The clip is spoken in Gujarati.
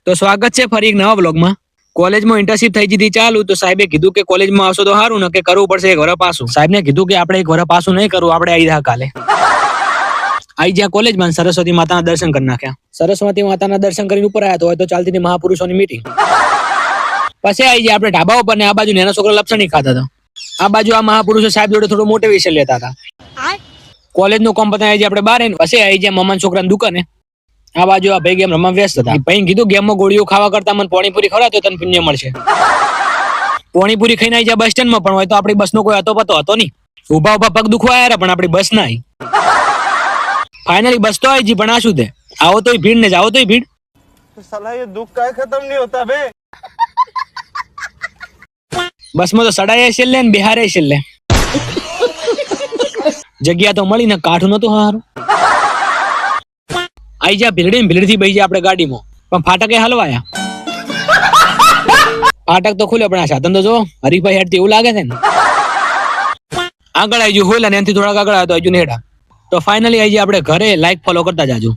તો સ્વાગત છે ફરી એક નવા બ્લોગમાં. કોલેજમાં ઇન્ટર્નશિપ થઈ જતી ચાલુ તો સાહેબે કીધું કે કોલેજમાં આવશો તો સારું ને કે કરવું પડશે એક વરસ પાછું. સાહેબને કીધું કે આપણે એક વરસ પાછું નહીં કરવું, આપણે આવી રહ્યા કાલે. આવી જ્યાં કોલેજમાં સરસ્વતી માતાના દર્શન કરી નાખ્યા. સરસ્વતી માતાના દર્શન કરીને ઉપર આવ્યા તો હોય તો ચાલતી હતી મહાપુરુષોની મીટિંગ. પછી આવી જાય આપણે ઢાબા ઉપર ને આ બાજુ નાના છોકરા લપસણી ખાતા હતા. આ બાજુ આ મહાપુરુષો સાહેબ જોડે થોડું મોટિવેશન લેતા હતા. કોલેજનું કામ પતાવી જાય આપણે બહાર પછી આવી જાય મામાના છોકરાની દુકાને. આ બાજુ આ ભાઈ ગેમ રમવા વ્યસ્ત હતા. ભાઈ કીધું ગેમમાં ગોળીઓ ખાવા કરતા મને પાણીપુરી ખવડાવ તો તને પુણ્ય મળશે. પાણીપુરી ખાઈને આવી જાય બસ સ્ટેન્ડમાં પણ હોય તો આપણી બસનો કોઈ હતો પતો હતો નહીં. ઉભા ઉભા પગ દુખવા આવ્યા પણ આપણી બસ ના આવી. ફાઇનલી બસ તો આવી ગઈ પણ આ શું છે, આવો તોય ભીડ ને જાઓ તોય ભીડ. साला ये दुख का खत्म नहीं होता बे. બસમાં તો સડાય છેલ્લે ને બિહારે છેલ્લે. જગ્યા તો મળી ને કાઠું નતું સારું. આઈ જા ભીડ થી બેસી જાય આપણે ગાડીમાં પણ ફાટકે હલવાયા. ફાટક તો ખુલ્યો પણ આ સાધન તો જો હરીફાઈ હેઠથી એવું લાગે છે ને. આગળ આવી ગયું હોય ને એનાથી થોડાક આગળ આવ્યો તો હજુ નેડા. તો ફાઇનલી આવી જાય આપણે ઘરે. લાઈક ફોલો કરતા જાજો.